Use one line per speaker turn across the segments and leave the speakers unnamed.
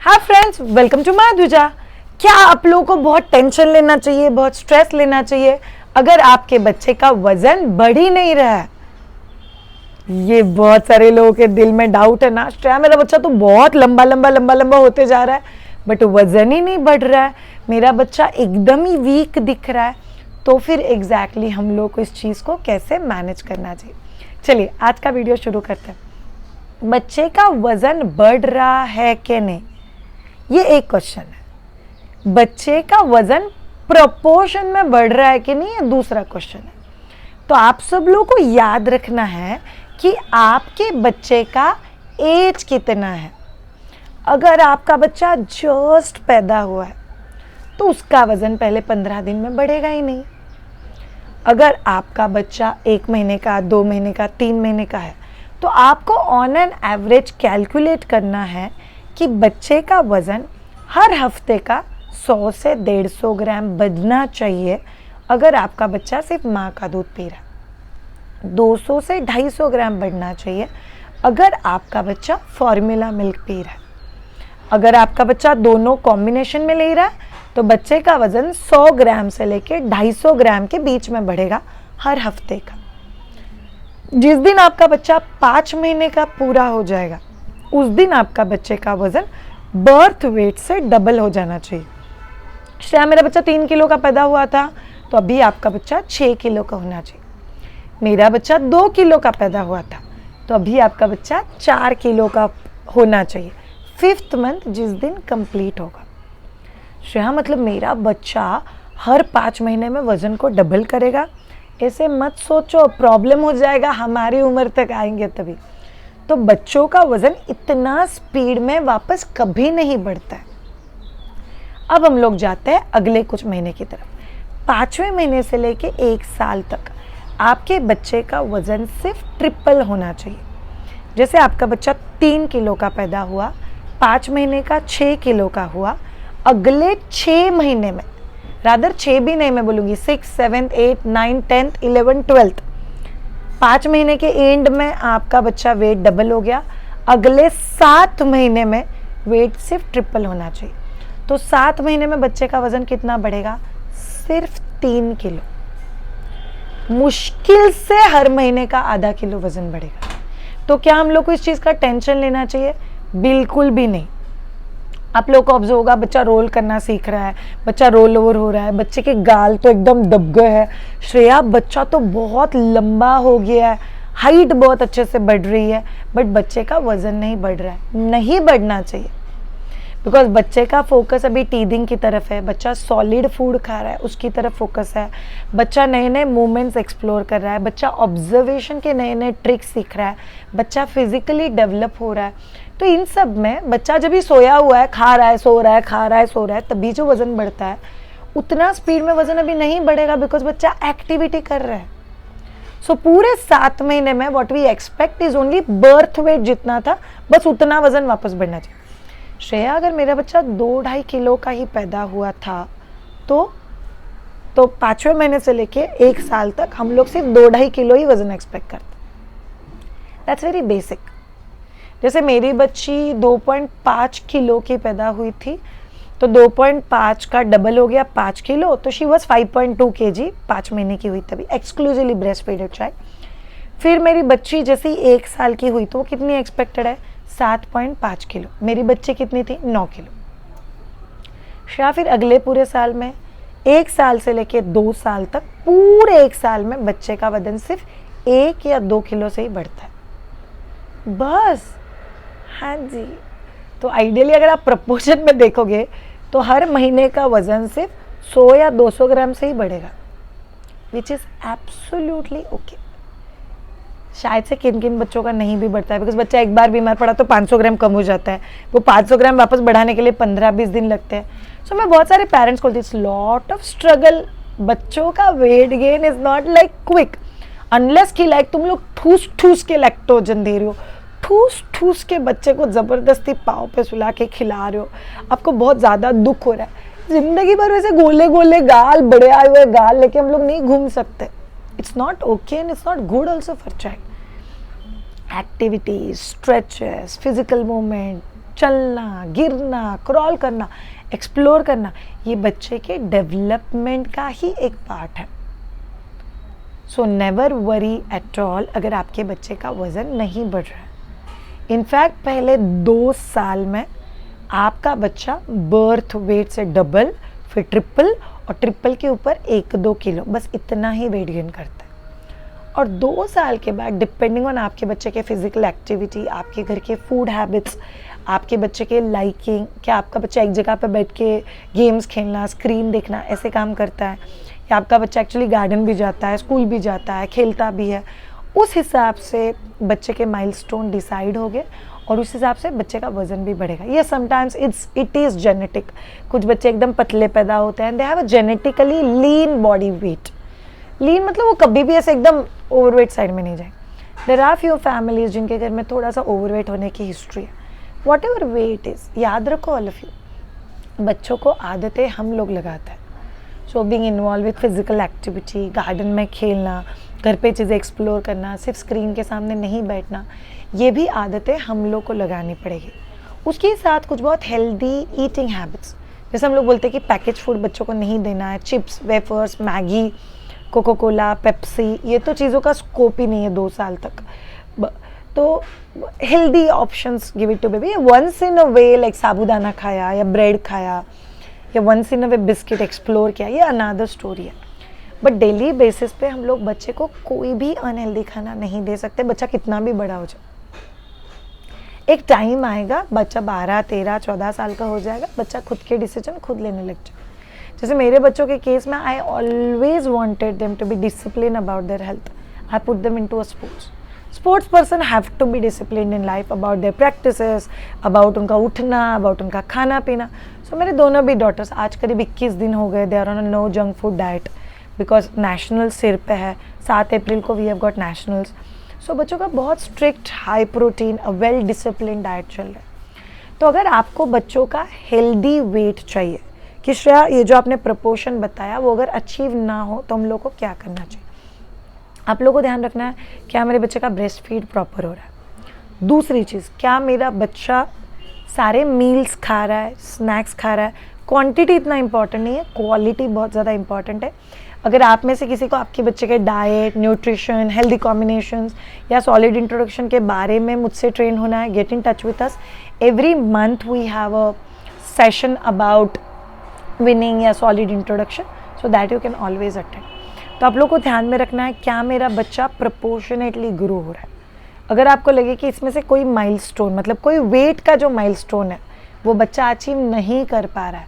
Hi friends, welcome to Madhuja. क्या आप लोगों को बहुत टेंशन लेना चाहिए, बहुत स्ट्रेस लेना चाहिए अगर आपके बच्चे का वजन बढ़ ही नहीं रहा है? ये बहुत सारे लोगों के दिल में डाउट है ना। श्रेया, मेरा बच्चा तो बहुत लंबा लंबा लंबा लंबा होते जा रहा है बट वजन ही नहीं बढ़ रहा है, मेरा बच्चा एकदम ही वीक दिख रहा है। तो फिर एग्जैक्टली हम लोग को इस चीज़ को कैसे मैनेज करना चाहिए? चलिए आज का वीडियो शुरू करते हैं। बच्चे का वजन बढ़ रहा है कि नहीं, ये एक क्वेश्चन है। बच्चे का वजन प्रोपोर्शन में बढ़ रहा है कि नहीं, ये दूसरा क्वेश्चन है। तो आप सब लोगों को याद रखना है कि आपके बच्चे का एज कितना है। अगर आपका बच्चा जस्ट पैदा हुआ है तो उसका वजन पहले 15 दिन में बढ़ेगा ही नहीं। अगर आपका बच्चा 1 महीने का, 2 महीने का, 3 महीने का है तो आपको ऑन एन एवरेज कैलकुलेट करना है कि बच्चे का वज़न हर हफ्ते का 100 से 150 ग्राम बढ़ना चाहिए। अगर आपका बच्चा सिर्फ माँ का दूध पी रहा है 200 से 250 ग्राम बढ़ना चाहिए अगर आपका बच्चा फॉर्मूला मिल्क पी रहा है। अगर आपका बच्चा दोनों कॉम्बिनेशन में ले रहा है तो बच्चे का वज़न 100 ग्राम से लेकर 250 ग्राम के बीच में बढ़ेगा हर हफ्ते का। जिस दिन आपका बच्चा 5 महीने का पूरा हो जाएगा उस दिन आपका बच्चे का वजन बर्थ वेट से डबल हो जाना चाहिए। श्रेया, मेरा बच्चा 3 किलो का पैदा हुआ था तो अभी आपका बच्चा 6 किलो का होना चाहिए। मेरा बच्चा 2 किलो का पैदा हुआ था तो अभी आपका बच्चा 4 किलो का होना चाहिए 5th मंथ जिस दिन कंप्लीट होगा। श्रेया, मतलब मेरा बच्चा हर 5 महीने में वजन को डबल करेगा? ऐसे मत सोचो, प्रॉब्लम हो जाएगा, हमारी उम्र तक आएंगे तभी। तो बच्चों का वजन इतना स्पीड में वापस कभी नहीं बढ़ता है। अब हम लोग जाते हैं अगले कुछ महीने की तरफ। 5वें महीने से लेके 1 साल तक आपके बच्चे का वजन सिर्फ ट्रिपल होना चाहिए। जैसे आपका बच्चा 3 किलो का पैदा हुआ, 5 महीने का 6 किलो का हुआ, अगले 6 महीने में, रादर 6 भी नहीं मैं बोलूँगी, 6, 7, 8, 9, 10, 11, 12, 5 महीने के एंड में आपका बच्चा वेट डबल हो गया। अगले 7 महीने में वेट सिर्फ ट्रिपल होना चाहिए। तो 7 महीने में बच्चे का वजन कितना बढ़ेगा? सिर्फ 3 किलो। मुश्किल से हर महीने का आधा किलो वजन बढ़ेगा। तो क्या हम लोग को इस चीज़ का टेंशन लेना चाहिए? बिल्कुल भी नहीं। आप लोग को ऑब्जर्व होगा, बच्चा रोल करना सीख रहा है, बच्चा रोल ओवर हो रहा है, बच्चे के गाल तो एकदम दब गए हैं। श्रेया, बच्चा तो बहुत लंबा हो गया है, हाइट बहुत अच्छे से बढ़ रही है बट बच्चे का वजन नहीं बढ़ रहा है। नहीं बढ़ना चाहिए बिकॉज बच्चे का फोकस अभी टीदिंग की तरफ है। बच्चा सॉलिड फूड खा रहा है, उसकी तरफ फोकस है। बच्चा नए नए मूवमेंट्स एक्सप्लोर कर रहा है, बच्चा ऑब्जर्वेशन के नए नए ट्रिक्स सीख रहा है, बच्चा फिजिकली डेवलप हो रहा है। तो इन सब में बच्चा जब भी सोया हुआ है, खा रहा है, सो रहा है, खा रहा है, सो रहा है, तभी जो वजन बढ़ता है उतना स्पीड में वजन अभी नहीं बढ़ेगा बिकॉज बच्चा एक्टिविटी कर रहा है। सो पूरे 7 महीने में what we expect is only birth weight जितना था, बस उतना वजन वापस बढ़ना चाहिए। श्रेया, अगर मेरा बच्चा 2-2.5 किलो का ही पैदा हुआ था तो 5वें महीने से लेके 1 साल तक हम लोग सिर्फ 2-2.5 किलो ही वजन एक्सपेक्ट करते। That's very basic. जैसे मेरी बच्ची 2.5 किलो की पैदा हुई थी तो 2.5 का डबल हो गया 5 किलो, तो शी वॉज 5.2 kg 5 महीने की हुई तभी, एक्सक्लूसिवली ब्रेस्ट फीडेड चाइल्ड। फिर मेरी बच्ची जैसे 1 साल की हुई तो वो कितनी एक्सपेक्टेड है? 7.5 किलो। मेरी बच्ची कितनी थी? 9 किलो। या फिर अगले पूरे साल में 1 साल से लेके 2 साल तक पूरे 1 साल में बच्चे का वजन सिर्फ 1 या 2 किलो से ही बढ़ता है बस। हाँ जी, तो आइडियली अगर आप प्रपोर्शन में देखोगे तो हर महीने का वजन सिर्फ 100 या 200 ग्राम से ही बढ़ेगा, विच इज़ एब्सोल्युटली ओके। शायद से किन किन बच्चों का नहीं भी बढ़ता है बिकॉज बच्चा एक बार बीमार पड़ा तो 500 ग्राम कम हो जाता है, वो 500 ग्राम वापस बढ़ाने के लिए 15-20 दिन लगते हैं। सो मैं बहुत सारे पेरेंट्स को दिस लॉट ऑफ स्ट्रगल। बच्चों का weight gain is not like quick unless कि लाइक तुम लोग ठूस ठूस के लैक्टोजन दे रहे हो, ठूस ठूस के बच्चे को ज़बरदस्ती पाँव पे सुला के खिला रहे हो, आपको बहुत ज़्यादा दुख हो रहा है। जिंदगी भर वैसे गोले गोले गाल, बड़े आए हुए गाल लेके हम लोग नहीं घूम सकते। It's not okay and it's not good also for child. Activities, stretches, physical movement, चलना, गिरना, क्रॉल करना, एक्सप्लोर करना, ये बच्चे के डेवलपमेंट का ही एक पार्ट है। So never worry at all अगर आपके बच्चे का वज़न नहीं बढ़ रहा है। इनफैक्ट पहले 2 साल में आपका बच्चा बर्थ वेट से डबल, फिर ट्रिपल, और ट्रिपल के ऊपर 1-2 किलो, बस इतना ही वेट गेन करता है। और 2 साल के बाद डिपेंडिंग ऑन आपके बच्चे के फिजिकल एक्टिविटी, आपके घर के फूड हैबिट्स, आपके बच्चे के लाइकिंग, क्या आपका बच्चा एक जगह पर बैठ के गेम्स खेलना, स्क्रीन देखना ऐसे काम करता है, या आपका बच्चा एक्चुअली गार्डन भी जाता है, स्कूल भी जाता है, खेलता भी है, उस हिसाब से बच्चे के माइलस्टोन डिसाइड हो गए और उस हिसाब से बच्चे का वजन भी बढ़ेगा। ये समटाइम्स इट इज़ जेनेटिक। कुछ बच्चे एकदम पतले पैदा होते हैं, they have a genetically lean body weight. Lean मतलब वो कभी भी ऐसे एकदम ओवरवेट साइड में नहीं जाए। देयर आर फ्यू फैमिलीज जिनके घर में थोड़ा सा ओवरवेट होने की हिस्ट्री है। वॉट एवर वेट इज़, याद रखो ऑल ऑफ यू, बच्चों को आदतें हम लोग लगाते हैं। So being involve with physical activity, garden में खेलना, घर पे चीज़ें एक्सप्लोर करना, सिर्फ स्क्रीन के सामने नहीं बैठना, ये भी आदतें हम लोग को लगानी पड़ेगी। उसके साथ कुछ बहुत हेल्दी ईटिंग हैबिट्स, जैसे हम लोग बोलते हैं कि पैकेज फूड बच्चों को नहीं देना है, chips, wafers, Maggi, Coca Cola, Pepsi, ये तो चीज़ों का स्कोप ही नहीं है 2 साल तक। तो healthy options give it to baby. Once in a way like साबूदाना खाया या ब्रेड खाया या once in a way biscuit explore किया, ये अनदर स्टोरी है। बट डेली बेसिस पे हम लोग बच्चे को कोई भी अनहेल्दी खाना नहीं दे सकते, बच्चा कितना भी बड़ा हो जाए। एक टाइम आएगा बच्चा 12, 13, 14 साल का हो जाएगा, बच्चा खुद के डिसीजन खुद लेने लग जाए। जैसे मेरे बच्चों के केस में I always wanted them to be discipline about their health. I put them into a sports person have to be discipline in life about their practices, about उनका उठना, अबाउट उनका खाना पीना। सो मेरे दोनों भी डॉटर्स आज करीब 21 दिन हो गए, they are on a no junk food diet because national सिर पे है। 7 अप्रैल को we have got nationals. So बच्चों का बहुत strict, high protein, well discipline diet चल रहा है। तो अगर आपको बच्चों का हेल्दी वेट चाहिए कि श्रेया ये जो आपने प्रपोर्शन बताया वो अगर अचीव ना हो तो हम लोग को क्या करना चाहिए? आप लोगों को ध्यान रखना है क्या मेरे बच्चे का ब्रेस्ट फीड प्रॉपर हो रहा है। दूसरी चीज़, क्या मेरा बच्चा सारे मील्स खा रहा है, स्नैक्स खा रहा है। क्वांटिटी इतना इंपॉर्टेंट नहीं है, क्वालिटी बहुत ज़्यादा इंपॉर्टेंट है। अगर आप में से किसी को आपके बच्चे के डाइट, न्यूट्रिशन, हेल्दी कॉम्बिनेशंस या सॉलिड इंट्रोडक्शन के बारे में मुझसे ट्रेन होना है, get in touch with us. Every month we have a session about weaning या solid introduction, so that you can always attend. तो आप लोग को ध्यान में रखना है क्या मेरा बच्चा प्रपोर्शनेटली ग्रो हो रहा है। अगर आपको लगे कि इसमें से कोई माइलस्टोन, मतलब कोई वेट का जो माइलस्टोन है वो बच्चा अचीव नहीं कर पा रहा है,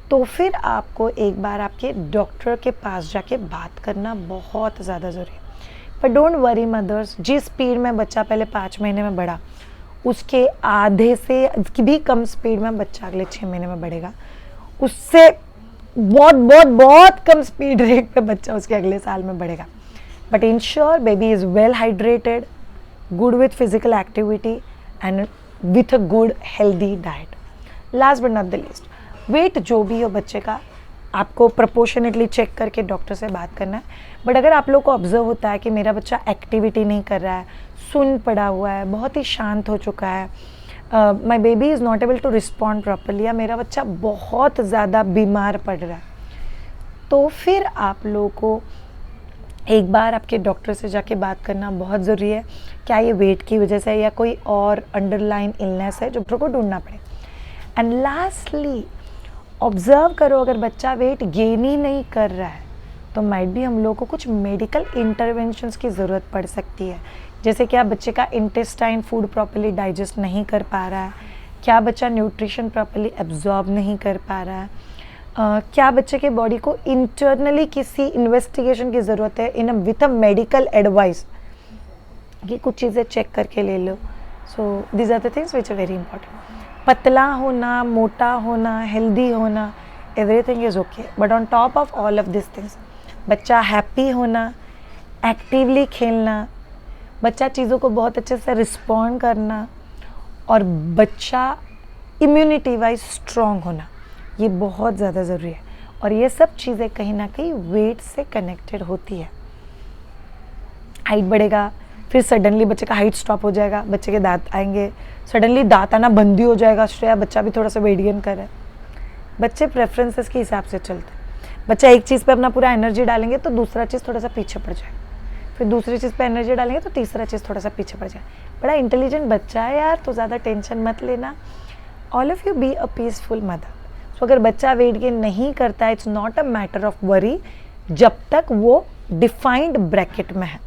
तो फिर आपको एक बार आपके डॉक्टर के पास जाके बात करना बहुत ज़्यादा ज़रूरी है। पर डोंट वरी मदर्स, जिस स्पीड में बच्चा पहले 5 महीने में बढ़ा उसके आधे से भी कम स्पीड में बच्चा अगले 6 महीने में बढ़ेगा। उससे बहुत बहुत बहुत कम स्पीड रेट पे बच्चा उसके अगले साल में बढ़ेगा। But ensure baby is well hydrated, good with physical activity and with a good healthy diet. Last but not the least, weight जो भी हो बच्चे का आपको प्रोपोर्शनेटली चेक करके डॉक्टर से बात करना है। बट अगर आप लोग को ऑब्जर्व होता है कि मेरा बच्चा एक्टिविटी नहीं कर रहा है, सुन पड़ा हुआ है, बहुत ही शांत हो चुका है, my baby is not able to respond properly, या मेरा बच्चा बहुत ज़्यादा बीमार पड़ रहा है, तो फिर आप लोगों को एक बार आपके डॉक्टर से जाके बात करना बहुत ज़रूरी है। क्या ये वेट की वजह से या कोई और अंडरलाइन इलनेस है जो डॉक्टर को ढूंढना पड़े। एंड लास्टली ऑब्जर्व करो, अगर बच्चा वेट गेन ही नहीं कर रहा है तो माइट भी हम लोग को कुछ मेडिकल इंटरवेंशंस की ज़रूरत पड़ सकती है। जैसे क्या बच्चे का इंटेस्टाइन फूड प्रॉपर्ली डाइजेस्ट नहीं कर पा रहा है, क्या बच्चा न्यूट्रिशन प्रॉपर्ली एब्जॉर्ब नहीं कर पा रहा है, क्या बच्चे के बॉडी को इंटरनली किसी इन्वेस्टिगेशन की ज़रूरत है in with a medical advice, कि कुछ चीज़ें चेक करके ले लो। So these are the things which are very important. पतला होना, मोटा होना, हेल्दी होना, everything is okay, but on top of all of this things बच्चा हैप्पी होना, एक्टिवली खेलना, बच्चा चीज़ों को बहुत अच्छे से रिस्पॉन्ड करना, और बच्चा इम्यूनिटी वाइज स्ट्रॉन्ग होना, ये बहुत ज़्यादा ज़रूरी है। और ये सब चीज़ें कहीं ना कहीं वेट से कनेक्टेड होती है। हाइट बढ़ेगा, फिर सडनली बच्चे का हाइट स्टॉप हो जाएगा, बच्चे के दांत आएंगे, सडनली दांत आना बंद ही हो जाएगा। श्रेया बच्चा भी थोड़ा सा वेट गेन करे। बच्चे प्रेफरेंसेस के हिसाब से चलते हैं। बच्चा एक चीज़ पे अपना पूरा एनर्जी डालेंगे तो दूसरा चीज़ थोड़ा सा पीछे पड़ जाएगा, फिर दूसरी चीज़ पे एनर्जी डालेंगे तो तीसरा चीज़ थोड़ा सा पीछे पड़ जाए। बड़ा इंटेलिजेंट बच्चा है यार, तो ज़्यादा टेंशन मत लेना। All of you be a peaceful mother. So अगर बच्चा वेट गेन नहीं करता है, it's not a matter of worry, जब तक वो डिफाइंड ब्रैकेट में है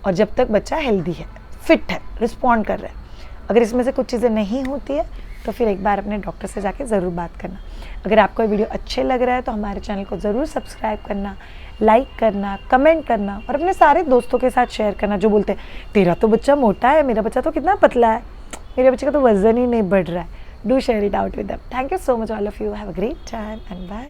और जब तक बच्चा हेल्दी है, फिट है, रिस्पॉन्ड कर रहा है। अगर इसमें से कुछ चीज़ें नहीं होती है तो फिर एक बार अपने डॉक्टर से जाके ज़रूर बात करना। अगर आपको ये वीडियो अच्छे लग रहा है तो हमारे चैनल को ज़रूर सब्सक्राइब करना, लाइक करना, कमेंट करना और अपने सारे दोस्तों के साथ शेयर करना जो बोलते हैं तेरा तो बच्चा मोटा है, मेरा बच्चा तो कितना पतला है, मेरे बच्चे का तो वजन ही नहीं बढ़ रहा है। Do share it out with them. Thank you so much all of you. Have a great time and bye.